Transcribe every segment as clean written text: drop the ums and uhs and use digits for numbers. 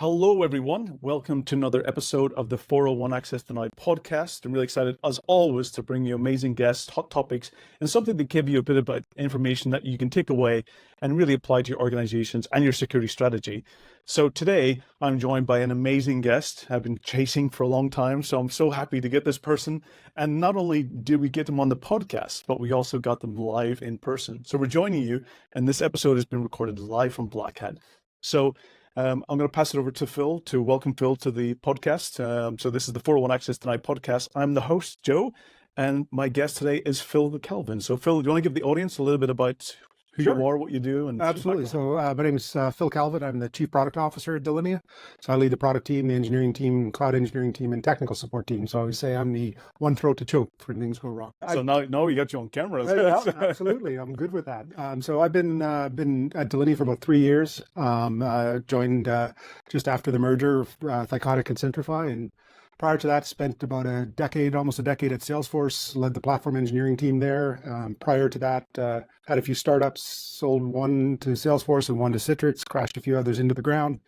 Hello, everyone. Welcome to another episode of the 401 Access Denied podcast. I'm really excited, as always, to bring you amazing guests, hot topics, and something to give you a bit of information that you can take away and really apply to your organizations and your security strategy. So today, I'm joined by an amazing guest I've been chasing for a long time. So I'm so happy to get this person. And not only did we get them on the podcast, but we also got them live in person. So we're joining you, and this episode has been recorded live from Black Hat. So I'm going to pass it over to Phil to welcome Phil to the podcast. So this is the 401 Access Denied podcast. I'm the host, Joe, and my guest today is Phil Kelvin. So Phil, do you want to give the audience a little bit about who you are, what you do? And absolutely. So my name is Phil Kelvin. I'm the Chief Product Officer at Delinea. So I lead the product team, the engineering team, cloud engineering team, and technical support team. So I always say I'm the one throat to choke when things go wrong. So now you got you on camera. Yeah, absolutely. I'm good with that. So I've been at Delinea for about 3 years. Joined just after the merger of Thycotic and Centrify, and prior to that, spent about almost a decade at Salesforce, led the platform engineering team there. Prior to that, had a few startups, sold one to Salesforce and one to Citrix, crashed a few others into the ground.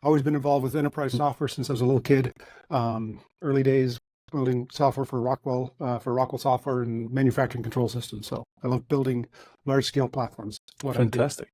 Always been involved with enterprise software since I was a little kid. Early days, building software for Rockwell software and manufacturing control systems. So I love building large-scale platforms. Fantastic.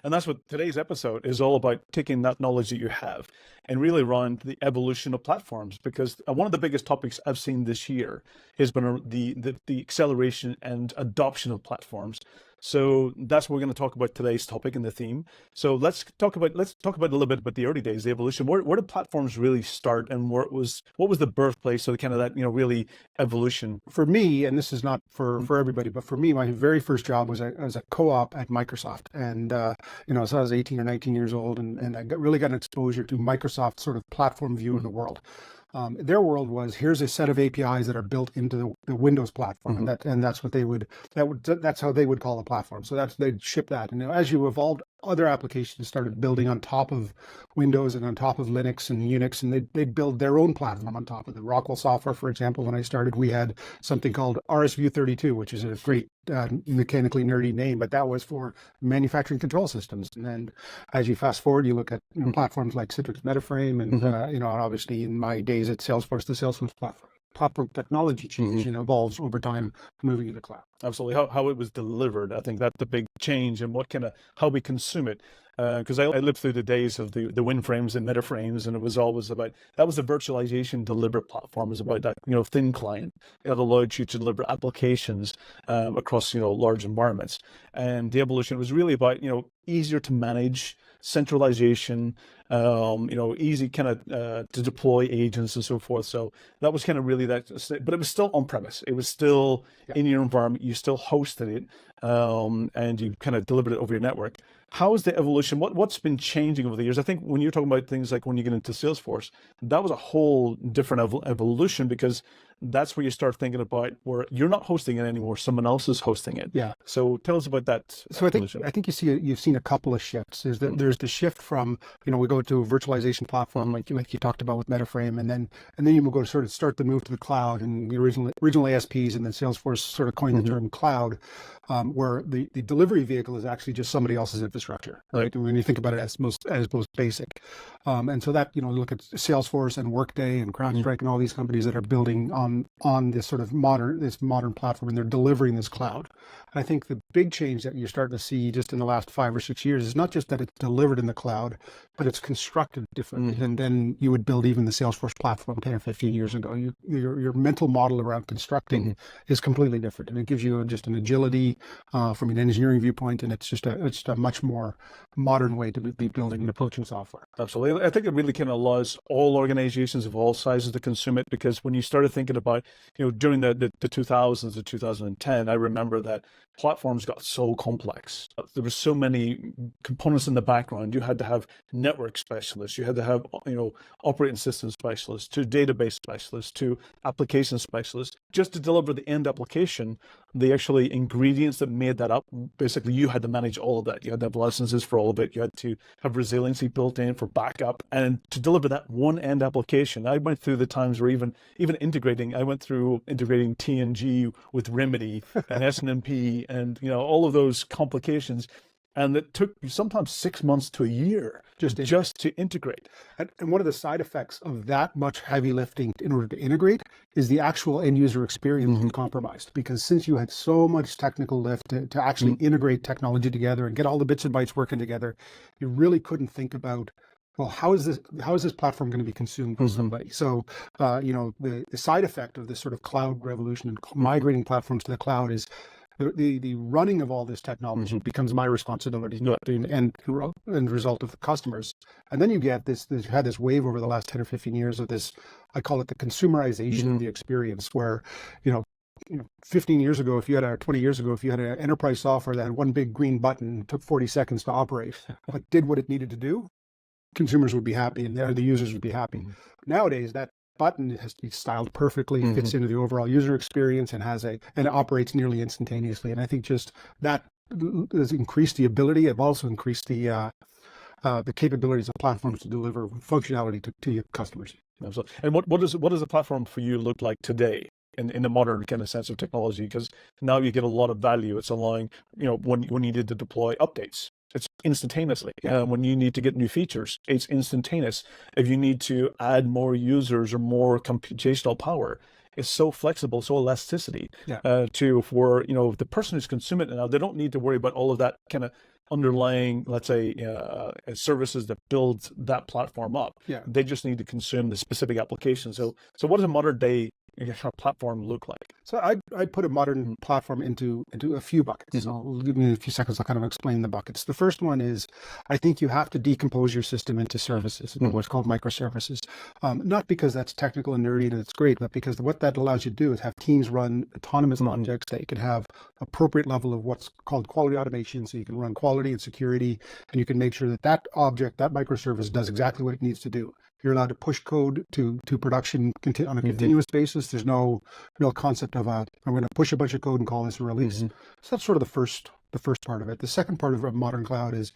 And that's what today's episode is all about, taking that knowledge that you have and really around the evolution of platforms, because one of the biggest topics I've seen this year has been the acceleration and adoption of platforms. So that's what we're going to talk about today's topic and the theme. So let's talk about a little bit about the early days, the evolution. Where did platforms really start, and what was the birthplace of kind of that, really evolution? For me, and this is not for everybody, but for me, my very first job was as a co-op at Microsoft. And, so I was 18 or 19 years old, and I really got an exposure to Microsoft's sort of platform view of the world. Their world was, here's a set of APIs that are built into the Windows platform, and that's what that's how they would call a platform. So they'd ship that, and as you evolved, other applications started building on top of Windows and on top of Linux and Unix, and they'd build their own platform on top of the Rockwell software. For example, when I started, we had something called RSView32, which is a great mechanically nerdy name, but that was for manufacturing control systems. And then as you fast forward, you look at platforms like Citrix Metaframe, and obviously in my days at Salesforce, the Salesforce platform technology change evolves over time, moving to the cloud. Absolutely. How it was delivered, I think that's the big change, and how we consume it. Because I lived through the days of the WinFrames and Metaframes, and it was always about, that was the virtualization delivered platform. It was about that, thin client. It allowed you to deliver applications across, large environments. And the evolution was really about, easier to manage, centralization, easy kind of to deploy agents and so forth. So that was kind of really that, but it was still on premise. It was still in your environment. You still hosted it, and you kind of delivered it over your network. How is the evolution? What's been changing over the years? I think when you're talking about things like when you get into Salesforce, that was a whole different evolution, because that's where you start thinking about where you're not hosting it anymore, someone else is hosting it. Yeah. So tell us about that. So I think you've seen a couple of shifts. There's the shift from, we go to a virtualization platform like you talked about with Metaframe, and then you will go to sort of start the move to the cloud, and the original ASPs, and then Salesforce sort of coined the term cloud, where the delivery vehicle is actually just somebody else's infrastructure, right? When you think about it as most basic. And so that, look at Salesforce and Workday and CrowdStrike and all these companies that are building on this sort of modern platform, and they're delivering this cloud. And I think the big change that you're starting to see just in the last 5 or 6 years is not just that it's delivered in the cloud, but it's constructed differently than you would build even the Salesforce platform 10 or 15 years ago. Your mental model around constructing is completely different, and it gives you just an agility from an engineering viewpoint, and it's just a much more modern way to be building and approaching software. Absolutely. I think it really kind of allows all organizations of all sizes to consume it, because when you started thinking about, during the 2000s to 2010, I remember that platforms got so complex. There were so many components in the background. You had to have network specialists, you had to have, operating system specialists, to database specialists, to application specialists, just to deliver the end application. The actually ingredients that made that up, basically you had to manage all of that. You had to have licenses for all of it. You had to have resiliency built in for backup, and to deliver that one end application. I went through the times where even integrating TNG with Remedy and SNMP and all of those complications. And it took sometimes 6 months to a year just to integrate. And one of the side effects of that much heavy lifting in order to integrate is the actual end user experience is compromised, because since you had so much technical lift to actually integrate technology together and get all the bits and bytes working together, you really couldn't think about, well, how is this platform going to be consumed by somebody? So, the side effect of this sort of cloud revolution and migrating platforms to the cloud is the running of all this technology becomes my responsibility, not the end result of the customers. And then you get this had this wave over the last 10 or 15 years of this, I call it the consumerization of the experience, where, 15 years ago, 20 years ago, if you had an enterprise software that had one big green button, took 40 seconds to operate, but did what it needed to do, consumers would be happy and the users would be happy. Nowadays, that button has to be styled perfectly, fits into the overall user experience, and it operates nearly instantaneously. And I think just that has increased the ability. It also increased the capabilities of platforms to deliver functionality to your customers. Absolutely. And what does the platform for you look like today in the modern kind of sense of technology? Because now you get a lot of value. It's allowing, when you need to deploy updates, it's instantaneously. When you need to get new features, it's instantaneous. If you need to add more users or more computational power, it's so flexible, so elasticity for the person who's consuming it now. They don't need to worry about all of that kind of underlying, let's say, services that build that platform up. They just need to consume the specific application. So what does a modern day platform look like? So I'd put a modern platform into a few buckets. I'll give me a few seconds. I'll kind of explain the buckets. The first one is, I think you have to decompose your system into services, what's called microservices. Not because that's technical and nerdy and it's great, but because what that allows you to do is have teams run autonomous objects that you can have appropriate level of what's called quality automation. So you can run quality and security, and you can make sure that object, that microservice, does exactly what it needs to do. You're allowed to push code to production on a continuous basis. There's no real concept of I'm going to push a bunch of code and call this a release. So that's sort of the first part of it. The second part of a modern cloud is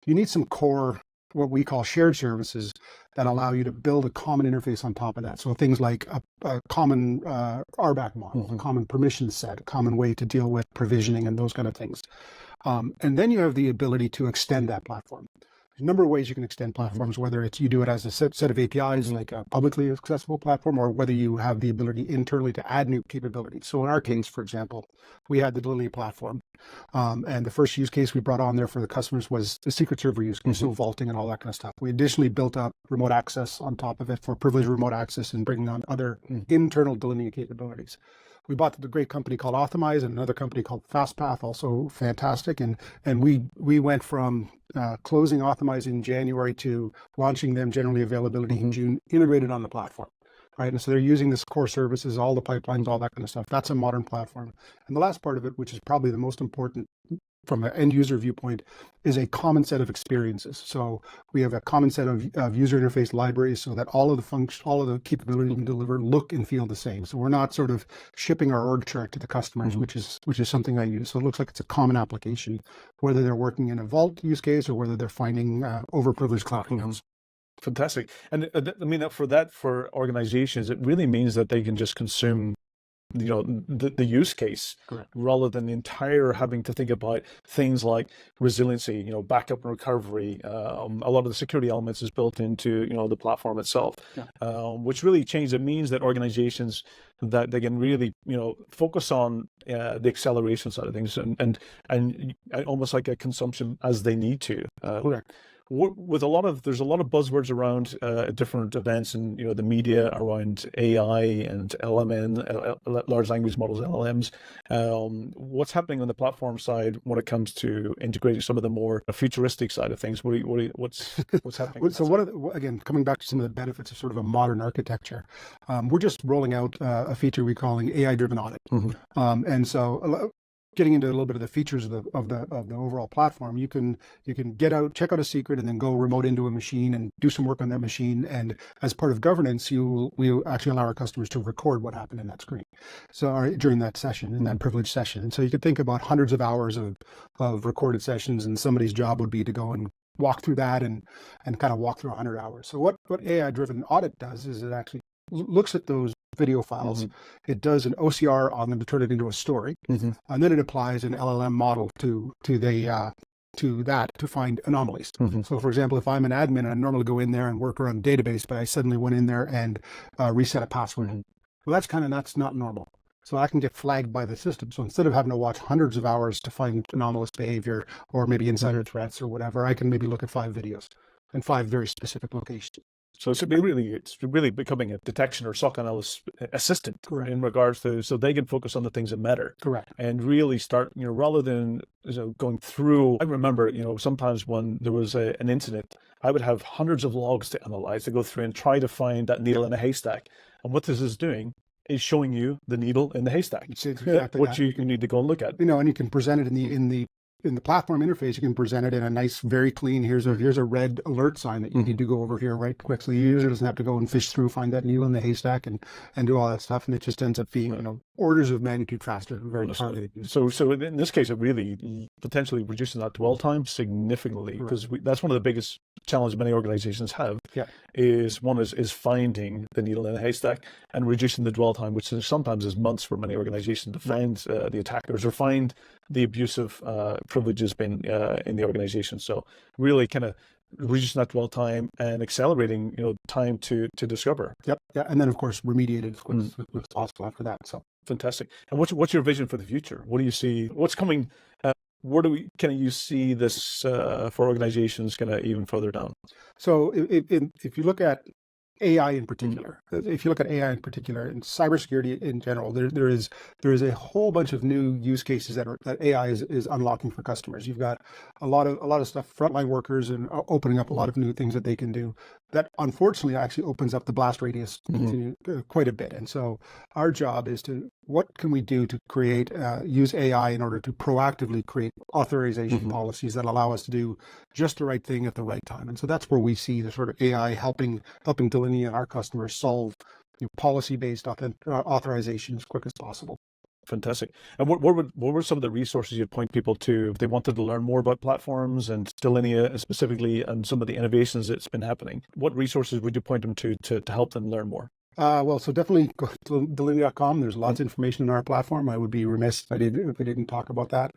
you need some core, what we call shared services, that allow you to build a common interface on top of that. So things like a common RBAC model, a common permission set, a common way to deal with provisioning and those kind of things. And then you have the ability to extend that platform. There's a number of ways you can extend platforms, whether it's you do it as a set of APIs, like a publicly accessible platform, or whether you have the ability internally to add new capabilities. So in our case, for example, we had the Delinea platform. And the first use case we brought on there for the customers was the secret server use case, so vaulting and all that kind of stuff. We additionally built up remote access on top of it for privileged remote access and bringing on other internal Delinea capabilities. We bought the great company called Optimize and another company called FastPath, also fantastic. And we went from closing Optimize in January to launching them generally availability in June, integrated on the platform. Right. And so they're using this core services, all the pipelines, all that kind of stuff. That's a modern platform. And the last part of it, which is probably the most important from an end user viewpoint, is a common set of experiences. So we have a common set of user interface libraries so that all of the capabilities we can deliver look and feel the same. So we're not sort of shipping our org chart to the customers, which is something I use. So it looks like it's a common application, whether they're working in a Vault use case or whether they're finding overprivileged cloud accounts. Fantastic. And for organizations, it really means that they can just consume the use case. Correct. Rather than the entire having to think about things like resiliency, backup and recovery. A lot of the security elements is built into the platform itself, which really changes. It means that organizations that they can really focus on the acceleration side of things and almost like a consumption as they need to. Correct. There's a lot of buzzwords around different events and the media around AI and LMN, large language models, LLMs. What's happening on the platform side when it comes to integrating some of the more futuristic side of things? What's happening? So again, coming back to some of the benefits of sort of a modern architecture, we're just rolling out a feature we're calling AI-driven audit, and so. Getting into a little bit of the features of the overall platform, you can check out a secret, and then go remote into a machine and do some work on that machine. And as part of governance, we actually allow our customers to record what happened in that screen, so during that session, in that privileged session. And so you could think about hundreds of hours of recorded sessions, and somebody's job would be to go and walk through that and kind of walk through 100 hours. So what AI-driven audit does is it actually looks at those video files. It does an OCR on them to turn it into a story, and then it applies an LLM model to the to that to find anomalies. Mm-hmm. So, for example, if I'm an admin, I normally go in there and work around a database, but I suddenly went in there and reset a password. Mm-hmm. Well, that's not normal. So I can get flagged by the system. So instead of having to watch hundreds of hours to find anomalous behavior or maybe insider threats or whatever, I can maybe look at 5 videos in 5 very specific locations. So it's really becoming a detection or SOC analyst assistant. Correct. In regards to, so they can focus on the things that matter. Correct. And really start, rather than going through. I remember, sometimes when there was an incident, I would have hundreds of logs to analyze, to go through and try to find that needle in a haystack. And what this is doing is showing you the needle in the haystack, It's exactly which that. you need to go and look at. And you can present it in the platform interface. You can present it in a nice, very clean. Here's a red alert sign that you need to go over here right quick. So the user doesn't have to go and fish through, find that needle in the haystack, and do all that stuff. And it just ends up being orders of magnitude faster, very targeted. So in this case, it really potentially reduces that dwell time significantly, because that's one of the biggest challenges many organizations have. Yeah. Is finding the needle in the haystack and reducing the dwell time, which sometimes is months for many organizations to find the attackers or find the abusive privileges been in the organization. So really kind of reducing that dwell time and accelerating time to discover. Yep. Yeah. And then of course remediate it as quick as possible after that. So fantastic. And what's your vision for the future? What do you see? What's coming? Where can you see this for organizations kind of even further down? So if you look at AI in particular, and cybersecurity in general, there is a whole bunch of new use cases that AI is unlocking for customers. You've got a lot of stuff, frontline workers, and opening up a lot of new things that they can do. That unfortunately actually opens up the blast radius to quite a bit. And so our job is what can we do to use AI in order to proactively create authorization policies that allow us to do just the right thing at the right time. And so that's where we see the sort of AI helping Delinea and our customers solve policy-based authorization as quick as possible. Fantastic. And what were some of the resources you'd point people to if they wanted to learn more about platforms and Delinea specifically and some of the innovations that's been happening? What resources would you point them to help them learn more? So definitely go to Delinea.com. There's lots of information on our platform. I would be remiss if I didn't talk about that.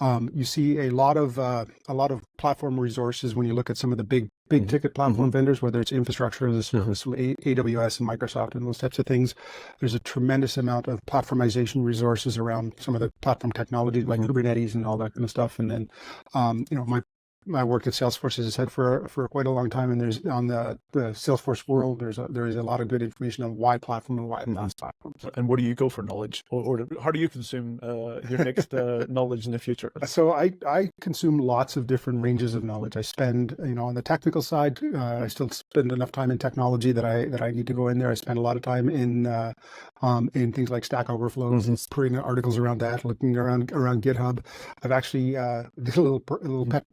You see a lot of platform resources when you look at some of the big ticket platform vendors, whether it's infrastructure as a service, AWS and Microsoft and those types of things. There's a tremendous amount of platformization resources around some of the platform technologies like Kubernetes and all that kind of stuff. And then, my work at Salesforce, as I said, for quite a long time, and there's on the Salesforce world, there is a lot of good information on why platform and why not platform. So, and where do you go for knowledge, or how do you consume your next knowledge in the future? So I consume lots of different ranges of knowledge. I spend, on the technical side, I still spend enough time in technology that I need to go in there. I spend a lot of time in things like Stack Overflow, putting articles around that, looking around GitHub. I've actually did a little pet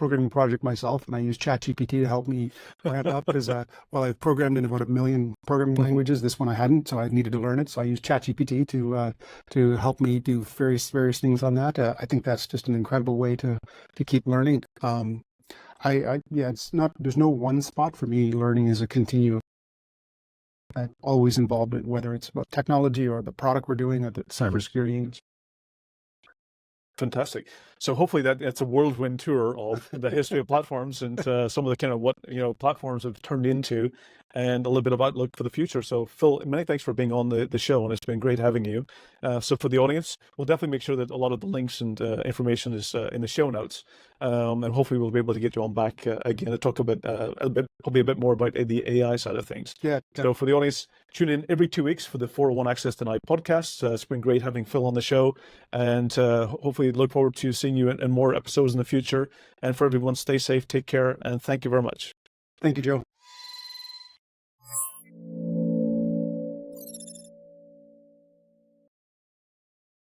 programming project myself, and I use ChatGPT to help me ramp up because I've programmed in about 1 million programming languages. This one I hadn't, so I needed to learn it. So I use ChatGPT to help me do various things on that. I think that's just an incredible way to keep learning. It's not. There's no one spot for me. Learning is a continuum. I'm always involved in whether it's about technology or the product we're doing or the cybersecurity. Fantastic. So hopefully that's a whirlwind tour of the history of platforms and some of the kind of what platforms have turned into, and a little bit of outlook for the future. So Phil, many thanks for being on the show, and it's been great having you. So for the audience, we'll definitely make sure that a lot of the links and information is in the show notes, and hopefully we'll be able to get you on back again to talk probably a bit more about the AI side of things. Yeah. So for the audience, tune in every 2 weeks for the 401 Access Tonight podcast. It's been great having Phil on the show, and hopefully look forward to seeing you in more episodes in the future. And for everyone, stay safe, take care, and thank you very much. Thank you, Joe.